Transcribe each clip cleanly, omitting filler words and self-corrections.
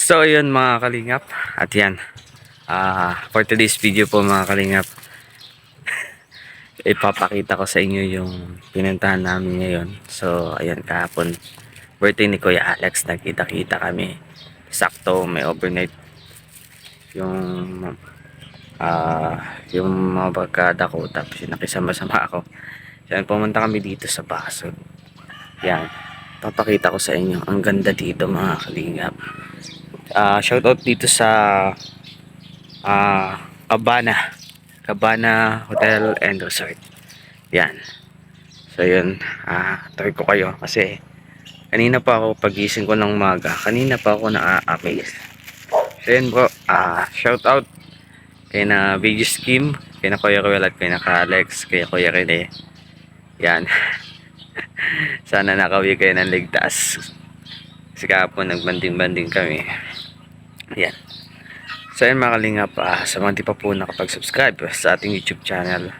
So yun mga kalingap, at yan for today's video po mga kalingap, ipapakita ko sa inyo yung pinuntahan namin ngayon. So ayan, kahapon birthday ni Kuya Alex, nagkita-kita kami. Sakto may overnight yung yung mga barkada ko, tapos nakisama-sama ako. Yan, pumunta kami dito sa Basod. Yan, papakita ko sa inyo, ang ganda dito mga kalingap. Shoutout dito sa Cabana Hotel and Resort. Yan. So yun, try ko kayo kasi kanina pa ako pagising ko ng umaga. Kanina pa ako na-amaze. So yun bro, shoutout kay na Video Scheme, kay na Kuya Ruel at kay na Alex, kay Kuya Rene. Yan. Sana nakawi kayo ng ligtas. Kasi kahapon nagbanding-banding kami. Yan. So yun mga kalingap, sa mga di pa po nakapag-subscribe sa ating YouTube channel,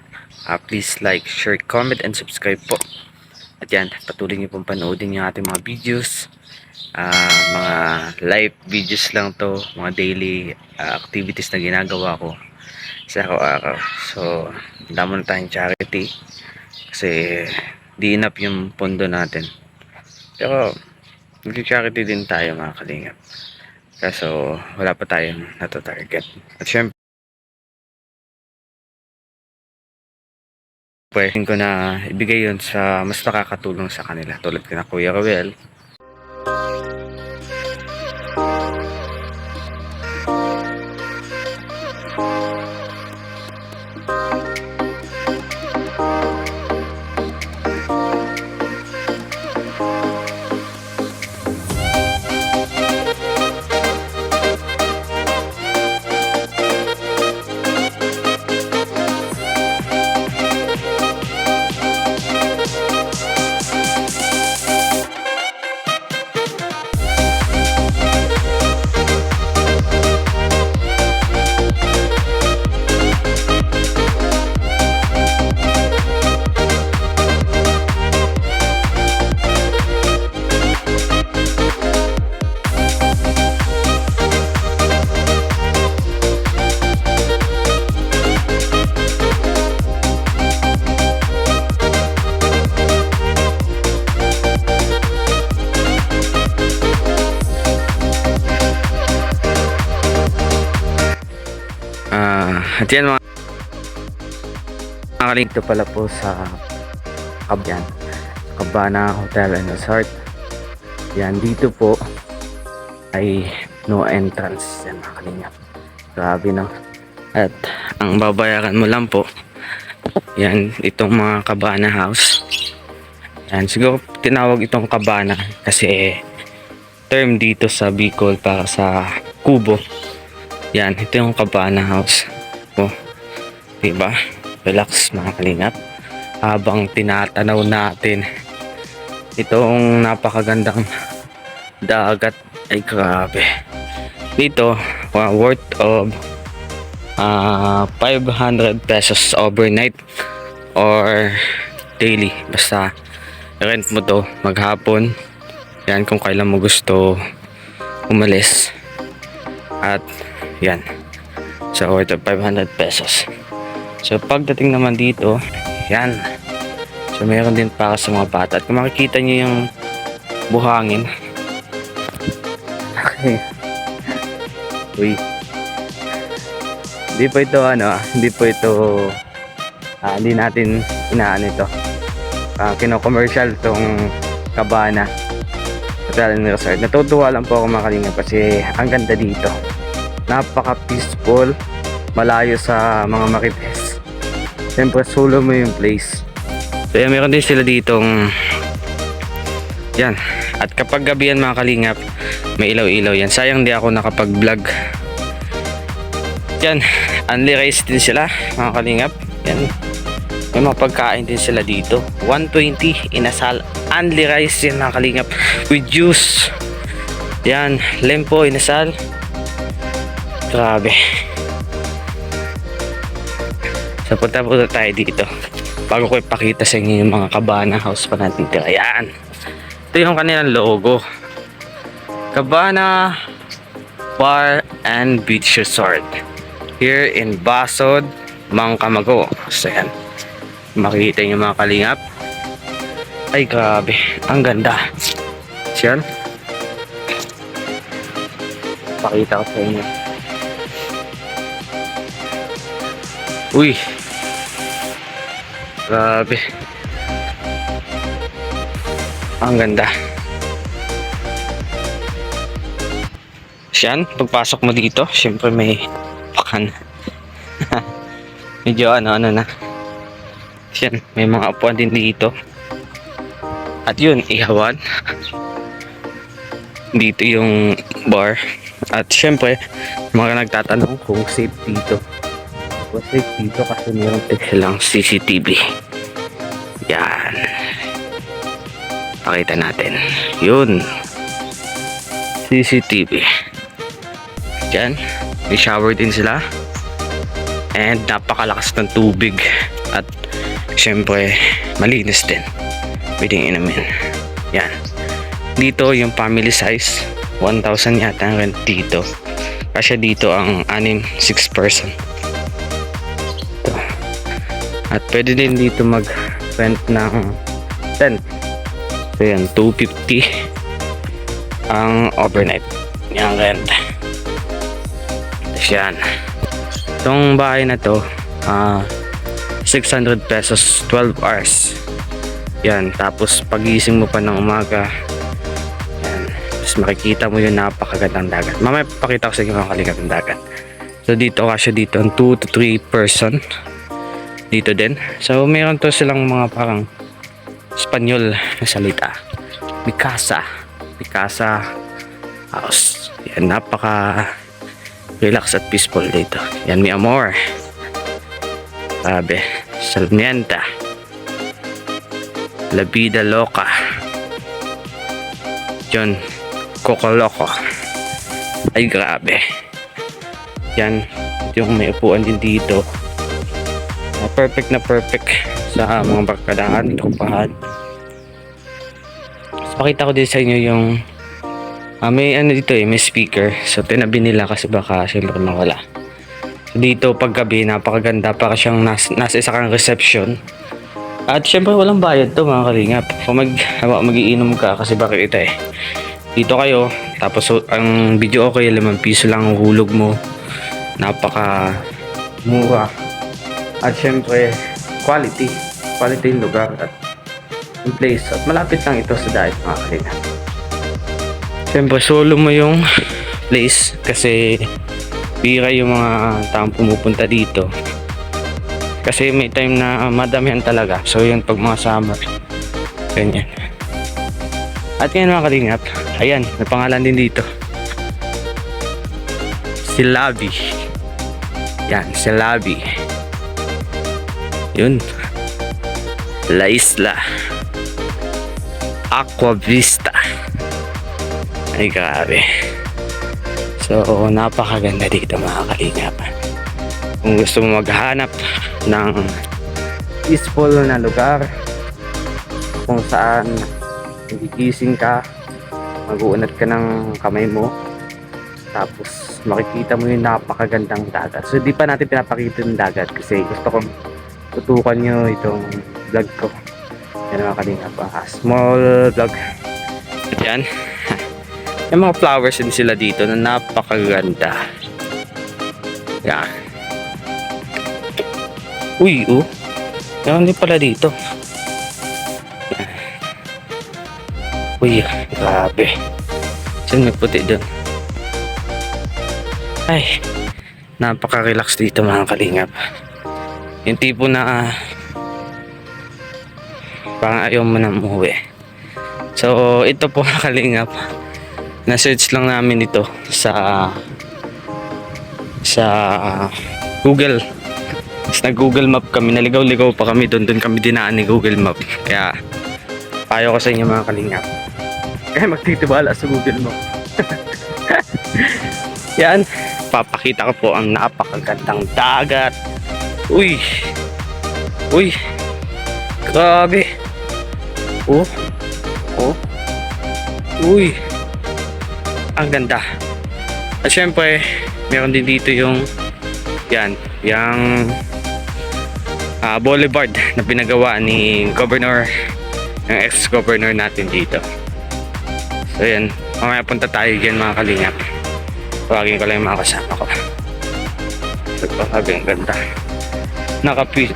please like, share, comment, and subscribe po. At yan, patuloy nyo pong panoodin yung ating mga videos. Mga live videos lang to, mga daily activities na ginagawa ko sa araw-araw. So damo na tayong charity kasi di enough yung pondo natin, pero mag-charity din tayo mga kalingap, kaso wala pa tayong nato-target. At syempre pwede ko na ibigay yun sa mas nakakatulong sa kanila, tulad kina Kuya Ruel. At yan mga kalingap, pala po sa Cabana Hotel and Resort. Yan, dito po ay no entrance yan mga kalingap. Grabe no. At ang babayaran mo lang po yan, itong mga Cabana House. Yan, siguro tinawag itong Cabana kasi term dito sa Bicol para sa kubo. Yan, ito yung Cabana House. Oh, diba? Relax mga kalingap habang tinatanaw natin itong napakagandang dagat. Ay grabe, dito worth of 500 pesos overnight or daily, basta rent mo to maghapon. Yan, kung kailan mo gusto umalis. At yan, so worth of 500 pesos. So pagdating naman dito, yan, so meron din para sa mga bata. At kung makikita nyo yung buhangin, okay. Uy, hindi po ito hindi po ito hindi natin inaan ito, kino-commercial tong Cabana Hotel and Resort. Natutuwa lang po ako mga kalingap kasi ang ganda dito, napaka peaceful, malayo sa mga marites. Siyempre solo mo yung place. So yan, meron din sila ditong yan. At kapag gabi yan mga kalingap, may ilaw-ilaw yan. Sayang di ako nakapag vlog. Yan, only rice din sila mga kalingap. Yan, may mga pagkain din sila dito. 120 inasal, only rice yan mga kalingap with juice. Yan, lempo inasal. Grabe. So punta tayo dito bago ko ipakita sa inyo yung mga Cabana House pa natin. Ayan, ito yung kanilang logo, Cabana Bar and Beach Resort here in Basod, Mangkamago. So yan, makikita nyo mga kalingap. Ay grabe, ang ganda. So yan, pakita ko sa inyo. Uy, grabe, ang ganda. Yan, pagpasok mo dito, syempre may pakan. Medyo ano na. Yan, may mga upuan din dito. At yun, ihawan. Dito yung bar. At syempre, mga nagtatanong kung safe dito. Kung safe dito kasi mayroon silang CCTV. Yan. Pakita natin. Yun. CCTV. Yan, may shower din sila and napakalakas ng tubig at syempre malinis din, pwedeng inumin. Yan, dito yung family size 1,000 yata ang rent dito kasi dito ang 6 person ito. At pwede din dito mag rent ng tent. So yan, 250 ang overnight yung rent. Yan, itong bahay na to 600 pesos 12 hours. Yan, tapos pagising mo pa ng umaga, yan, tapos makikita mo yung napakagandang dagat. Mamaya papakita ko sa inyo ang kalingap ng dagat. So dito kasi dito ang 2 to 3 person dito din. So meron to silang mga parang Espanyol na salita, Mikasa house. Yan, napaka relax at peaceful dito. Yan, mi amor. Sabi, Salmienta. La vida loca. Yun, Coco Loco. Ay grabe. Yan, yung may upuan din dito. Perfect na perfect sa mga barkadahan, tropahan. So, pakita ko din sa inyo yung may ano dito may speaker. So tinabi nila kasi baka syempre mawala. So, dito paggabi napakaganda, para siyang nasa isa kang reception. At syempre walang bayad to mga kalingap. Kung magiinom ka kasi bakit ito dito kayo, tapos ang video okay 5 piso lang ang hulog mo. Napaka mura. At syempre quality yung lugar at yung place. At malapit lang ito sa diet mga kalingap. Siyempre solo mo yung place kasi bira yung mga taong pumupunta dito. Kasi may time na madamihan talaga. So yun pag mga summer. Ganyan. At yan mga kalingap. Ayan, may pangalan din dito. Silabi. Yan, Silabi. Yun. La Isla. Aqua Vista. Ay grabe. So napakaganda dito mga kalingap. Kung gusto mo maghanap ng peaceful na lugar kung saan gigising ka, mag-uunat ka ng kamay mo, tapos makikita mo yung napakagandang dagat. So di pa natin pinapakita yung dagat kasi gusto kong tutukan nyo itong vlog ko. Yan mga kalingap, small vlog. Yan. May mga flowers din sila dito na napakaganda. Yan. Uy, meron din pala dito. Yan. Uy, grabe. Saan may puti doon? Ay, napaka-relax dito mga kalingap. Yung tipo na parang ayaw mo na umuwi. So, ito po mga kalingap. Na-search lang namin ito sa Google. Tapos nag-Google Map kami, naligaw-ligaw pa kami doon kami dinaan ni Google Map. Kaya payo ko sa inyo mga kalingap, kaya magtitiwala sa Google Map. Yan, papakita ko po ang napakagandang dagat. Uy, grabe. Uy, ang ganda. At syempre, meron din dito yung yung boulevard na pinagawa ni Governor, yung ex-governor natin dito. So yan, mamaya punta tayo dyan mga kalingap. Tawagin ko lang yung mga kasama ko. So, ang ganda.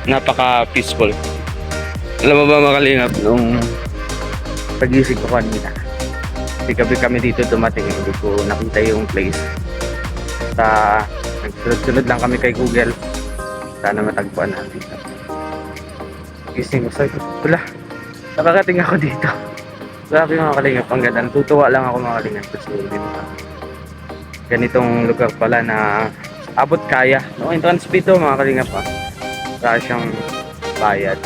Napaka-peaceful. Alam mo ba mga kalingap, nung pagising ko kanina, gabi kami dito dumating, hindi ko nakita yung place. Nagsunod-sunod lang kami kay Google. Sana matagpuan natin dito. Gising ko, sabi ko, wala, nakakating ako dito. Sabi mga kalingap, ang ganda. Natutuwa lang ako mga kalingap kasi ganitong lugar pala na abot kaya. No, entrance fee to mga kalingap ha. Saka siyang bayad.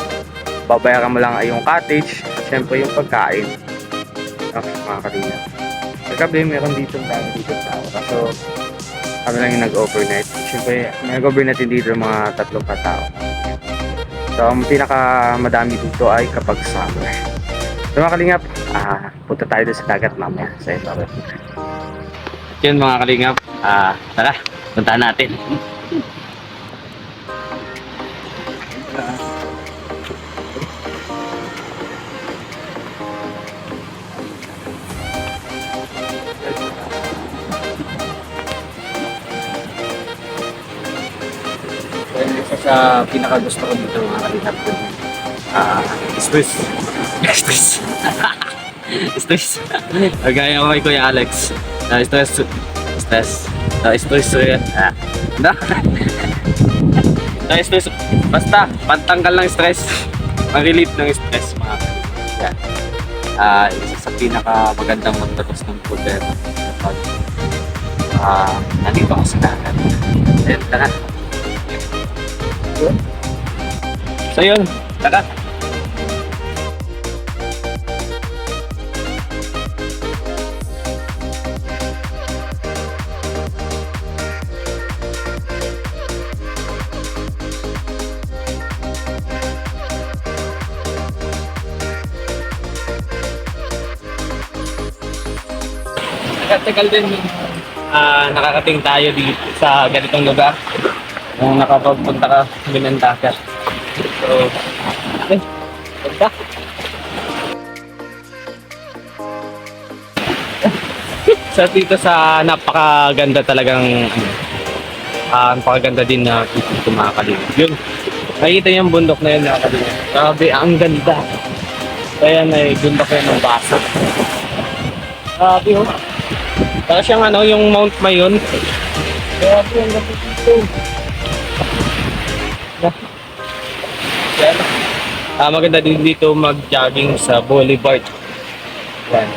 Babayaran mo lang ay yung cottage at syempre yung pagkain. Mga kalingap. Sa gabi, meron dito tao. Kaso kami lang yung nag-overnight. Siyempre, nag-overnight din dito mga 3 katao. So, ang pinakamadami dito ay kapag summer. So, mga kalingap, punta tayo doon sa dagat mamaya. Sa ito. Yun mga kalingap, tara, punta natin. Isa sa pinakagusto ko dito mga kalingap ko. Stress. Stress. Gaya ko kay Kuya Alex. Stress. Stress. Basta, pantanggal ng stress. Mag-relieve ng stress mga kalingap. Isa sa pinakamagandang magtatos ng problema kapag nandito ka sa dagat. Then, tara. So yun, tara. Tagal din nakakating tayo dito sa ganitong lugar. Kung nakapagpunta ka ng dagat. So, punta. So dito sa napakaganda talagang napakaganda din na dito mga kalingap. Yun, nakikita yung bundok na yun mga kalingap. Grabe, ang ganda. Kaya ay bundok yun ng basa. Grabe yun. Para siyang yung Mount Mayon. Grabe, ang ganda dito. Maganda din dito mag-jogging sa boulevard. Yan.